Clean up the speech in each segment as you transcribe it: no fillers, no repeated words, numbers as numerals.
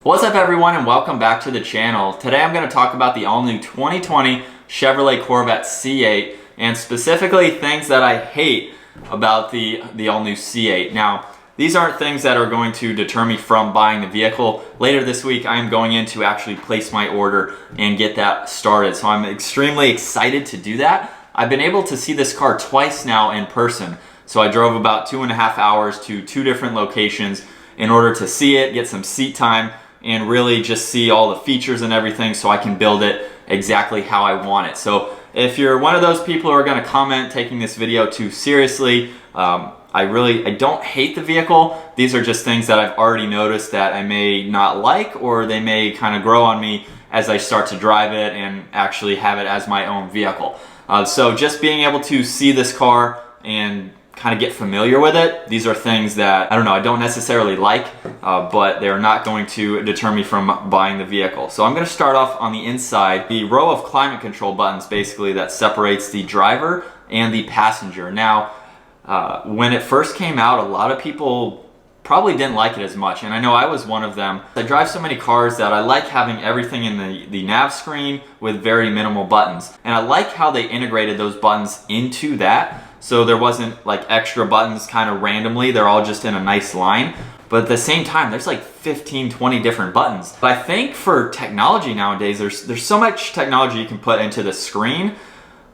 What's up everyone and welcome back to the channel. Today I'm going to talk about the all-new 2020 Chevrolet Corvette C8 and specifically things that I hate about the all-new C8. Now, these aren't things that are going to deter me from buying the vehicle. Later this week I am going in to actually place my order and get that started. So I'm extremely excited to do that. I've been able to see this car twice now in person. So I drove about 2.5 hours to 2 different locations in order to see it, get some seat time, and really just see all the features and everything so I can build it exactly how I want it. So if you're one of those people who are going to comment taking this video too seriously, I don't hate the vehicle. These are just things that I've already noticed that I may not like, or they may kind of grow on me as I start to drive it and actually have it as my own vehicle. So just being able to see this car and kind of get familiar with it, these are things that, I don't necessarily like, but they're not going to deter me from buying the vehicle. So I'm going to start off on the inside. The row of climate control buttons basically that separates the driver and the passenger. Now, when it first came out, a lot of people probably didn't like it as much, and I know I was one of them. I drive so many cars that I like having everything in the nav screen with very minimal buttons, and I like how they integrated those buttons into that. So there wasn't like extra buttons kind of randomly, they're all just in a nice line. But at the same time, there's like 15, 20 different buttons. But I think for technology nowadays, there's so much technology you can put into the screen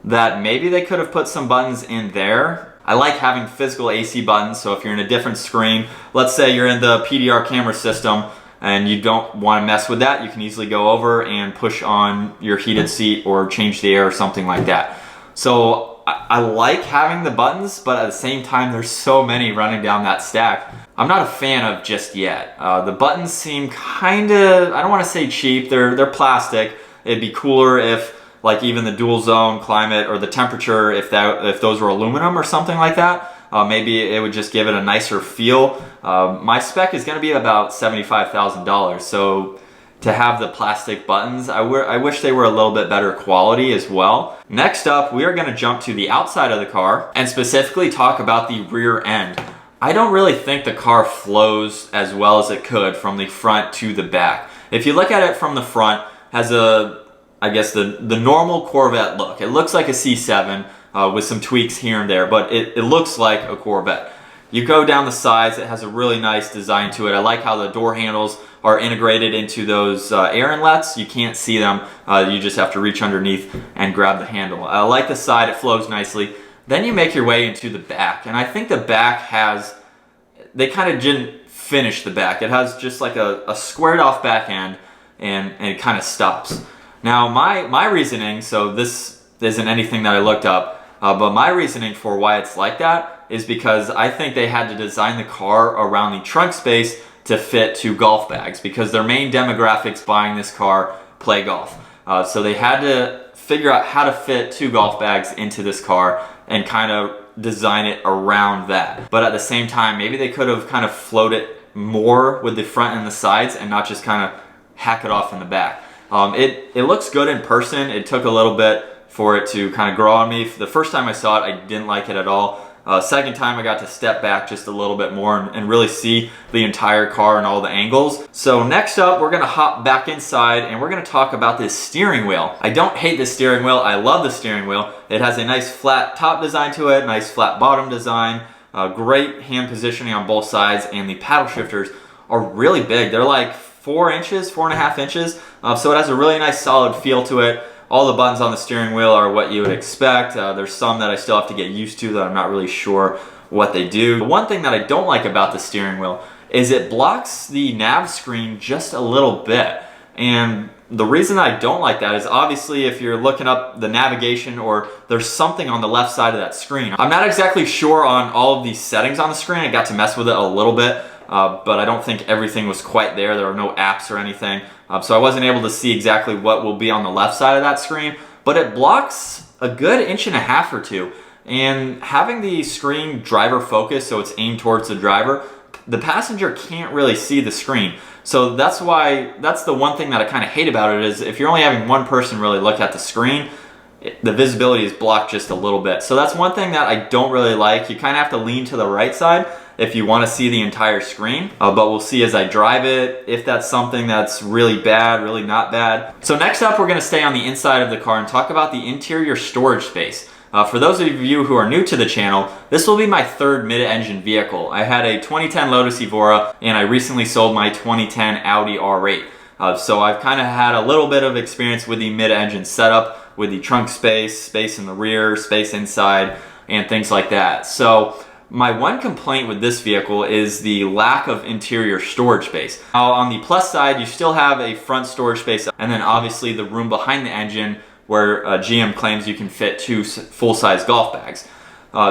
that maybe they could have put some buttons in there. I like having physical AC buttons, so if you're in a different screen, let's say you're in the PDR camera system and you don't want to mess with that, you can easily go over and push on your heated seat or change the air or something like that. So I like having the buttons, but at the same time, there's so many running down that stack. I'm not a fan of just yet. The buttons seem kind of, I don't want to say cheap, they're plastic. It'd be cooler if like even the dual zone climate or the temperature, if those were aluminum or something like that. Maybe it would just give it a nicer feel. My spec is going to be about $75,000, so to have the plastic buttons, I wish they were a little bit better quality as well. Next up, we are going to jump to the outside of the car and specifically talk about the rear end. I don't really think the car flows as well as it could from the front to the back. If you look at it from the front, has I guess the normal Corvette look. It looks like a C7 with some tweaks here and there, but it looks like a Corvette. You go down the sides, it has a really nice design to it. I like how the door handles are integrated into those air inlets. You can't see them, you just have to reach underneath and grab the handle. I like the side, it flows nicely. Then you make your way into the back, and I think the back they kind of didn't finish the back. It has just like a squared off back end, and it kind of stops. Now my reasoning, so this isn't anything that I looked up, but my reasoning for why it's like that is because I think they had to design the car around the trunk space to fit 2 golf bags, because their main demographics buying this car play golf. So they had to figure out how to fit 2 golf bags into this car and kind of design it around that. But at the same time, maybe they could have kind of floated more with the front and the sides and not just kind of hack it off in the back. It looks good in person. It took a little bit for it to kind of grow on me. The first time I saw it, I didn't like it at all. Second time I got to step back just a little bit more and really see the entire car and all the angles. So next up, we're gonna hop back inside and we're gonna talk about this steering wheel. I don't hate the steering wheel, I love the steering wheel. It has a nice flat top design to it, nice flat bottom design, great hand positioning on both sides, and the paddle shifters are really big. They're like 4 inches, 4.5 inches, so it has a really nice solid feel to it. All the buttons on the steering wheel are what you would expect. There's some that I still have to get used to that I'm not really sure what they do. The one thing that I don't like about the steering wheel is it blocks the nav screen just a little bit. And the reason I don't like that is obviously if you're looking up the navigation or there's something on the left side of that screen. I'm not exactly sure on all of these settings on the screen. I got to mess with it a little bit, but I don't think everything was quite there. There were no apps or anything. So I wasn't able to see exactly what will be on the left side of that screen, but it blocks a good 1.5 or 2 inches. And having the screen driver focus, so it's aimed towards the driver, the passenger can't really see the screen. So that's the one thing that I kind of hate about it, is if you're only having one person really look at the screen, the visibility is blocked just a little bit. So that's one thing that I don't really like. You kind of have to lean to the right side. if you want to see the entire screen, but we'll see as I drive it if that's something that's really bad, really not bad. So next up, we're going to stay on the inside of the car and talk about the interior storage space. For those of you who are new to the channel, this will be my third mid-engine vehicle. I had a 2010 Lotus Evora, and I recently sold my 2010 Audi R8. So I've kind of had a little bit of experience with the mid-engine setup, with the trunk space, space in the rear, space inside, and things like that. So my one complaint with this vehicle is the lack of interior storage space. Now on the plus side, you still have a front storage space, and then obviously the room behind the engine where GM claims you can fit 2 full-size golf bags.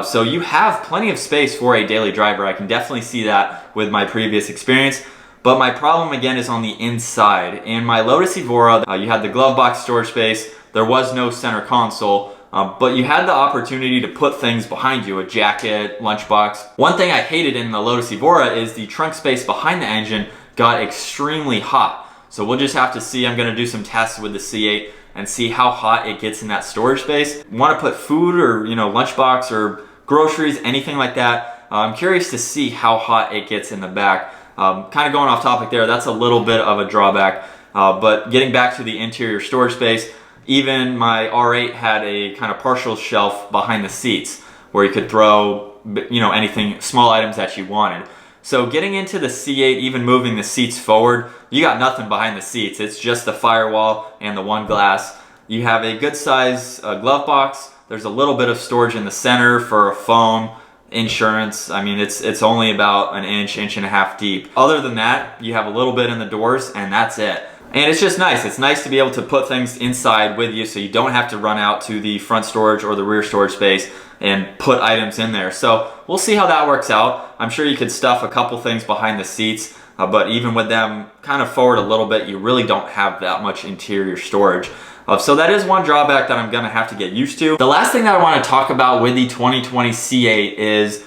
So you have plenty of space for a daily driver. I can definitely see that with my previous experience. But my problem again is on the inside. In my Lotus Evora, you had the glove box storage space. There was no center console, but you had the opportunity to put things behind you, a jacket, lunchbox. One thing I hated in the Lotus Evora is the trunk space behind the engine got extremely hot. So we'll just have to see. I'm gonna do some tests with the C8 and see how hot it gets in that storage space. Want to put food or lunchbox or groceries, anything like that. I'm curious to see how hot it gets in the back. Kind of going off topic there, that's a little bit of a drawback. But getting back to the interior storage space, even my R8 had a kind of partial shelf behind the seats where you could throw anything, small items that you wanted. So getting into the C8, even moving the seats forward, you got nothing behind the seats. It's just the firewall and the one glass. You have a good size glove box. There's a little bit of storage in the center for a phone, insurance. I mean, it's only about an inch and a half deep. Other than that, you have a little bit in the doors and that's it. And it's just nice. It's nice to be able to put things inside with you so you don't have to run out to the front storage or the rear storage space and put items in there. So we'll see how that works out. I'm sure you could stuff a couple things behind the seats, but even with them kind of forward a little bit, you really don't have that much interior storage. So that is one drawback that I'm gonna have to get used to. The last thing that I wanna talk about with the 2020 C8 is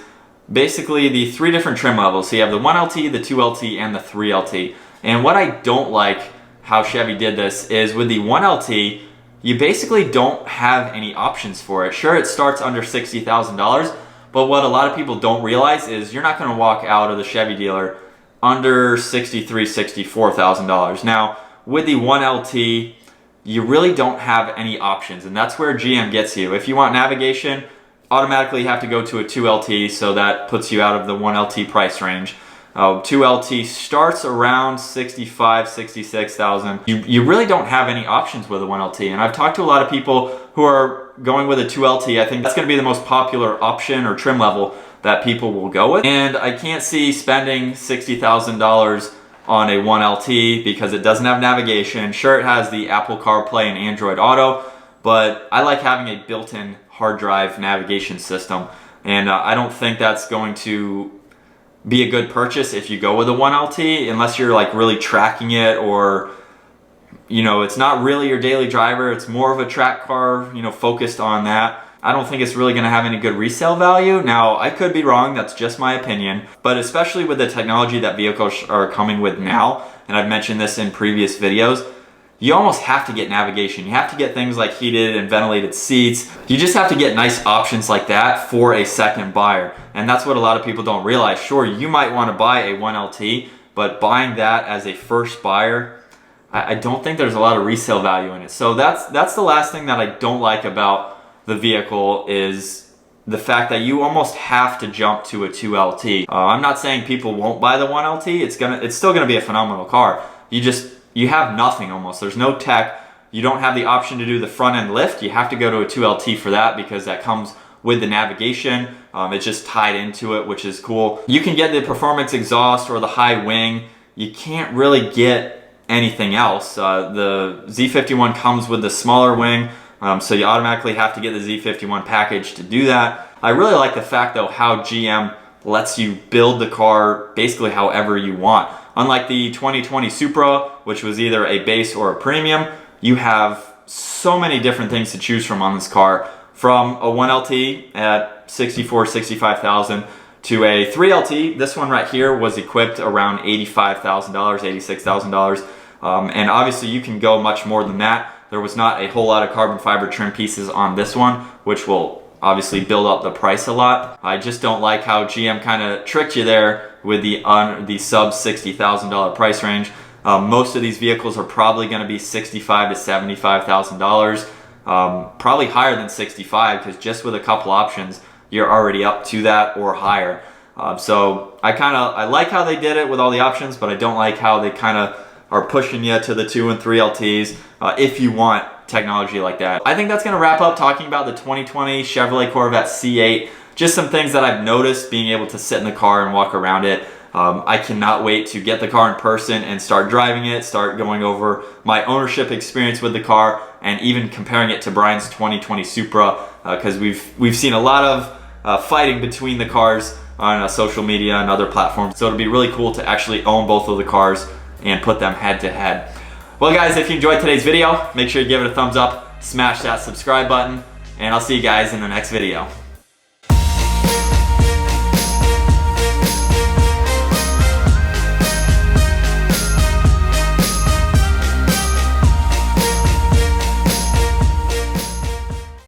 basically the 3 different trim levels. So you have the 1LT, the 2LT, and the 3LT. And what I don't like how Chevy did this is with the 1LT, you basically don't have any options for it. Sure, it starts under $60,000, but what a lot of people don't realize is you're not gonna walk out of the Chevy dealer under $63,000, $64,000. Now, with the 1LT, you really don't have any options, and that's where GM gets you. If you want navigation, automatically you have to go to a 2LT, so that puts you out of the 1LT price range. 2LT starts around $65,000, $66,000. You really don't have any options with a 1LT, and I've talked to a lot of people who are going with a 2LT. I think that's going to be the most popular option or trim level that people will go with, and I can't see spending $60,000 on a 1LT because it doesn't have navigation. Sure, it has the Apple CarPlay and Android Auto, but I like having a built-in hard drive navigation system, and I don't think that's going to be a good purchase if you go with a 1LT unless you're like really tracking it, or it's not really your daily driver. It's more of a track car, focused on that. I don't think it's really going to have any good resale value. Now, I could be wrong, that's just my opinion, but especially with the technology that vehicles are coming with now, and I've mentioned this in previous videos, you almost have to get navigation. You have to get things like heated and ventilated seats. You just have to get nice options like that for a second buyer. And that's what a lot of people don't realize. Sure, you might want to buy a 1LT, but buying that as a first buyer, I don't think there's a lot of resale value in it. So that's the last thing that I don't like about the vehicle, is the fact that you almost have to jump to a 2LT. I'm not saying people won't buy the 1LT. It's still gonna be a phenomenal car. You have nothing almost. There's no tech. You don't have the option to do the front end lift. You have to go to a 2LT for that because that comes with the navigation. It's just tied into it, which is cool. You can get the performance exhaust or the high wing. You can't really get anything else. The Z51 comes with the smaller wing, so you automatically have to get the Z51 package to do that. I really like the fact though how GM lets you build the car basically however you want. Unlike the 2020 Supra, which was either a base or a premium, you have so many different things to choose from on this car. From a 1LT at $64,000, $65,000 to a 3LT. This one right here was equipped around $85,000, $86,000. And obviously you can go much more than that. There was not a whole lot of carbon fiber trim pieces on this one, which will obviously build up the price a lot. I just don't like how GM kind of tricked you there with the sub $60,000 price range. Most of these vehicles are probably going to be $65,000 to $75,000, probably higher than 65, because just with a couple options, you're already up to that or higher. So I like how they did it with all the options, but I don't like how they kind of are pushing you to the 2 and 3 LTs if you want technology like that. I think that's going to wrap up talking about the 2020 Chevrolet Corvette C8. Just some things that I've noticed being able to sit in the car and walk around it. I cannot wait to get the car in person and start driving it, start going over my ownership experience with the car, and even comparing it to Brian's 2020 Supra, because we've seen a lot of fighting between the cars on social media and other platforms. So it'll be really cool to actually own both of the cars and put them head to head. Well guys, if you enjoyed today's video, make sure you give it a thumbs up, smash that subscribe button, and I'll see you guys in the next video.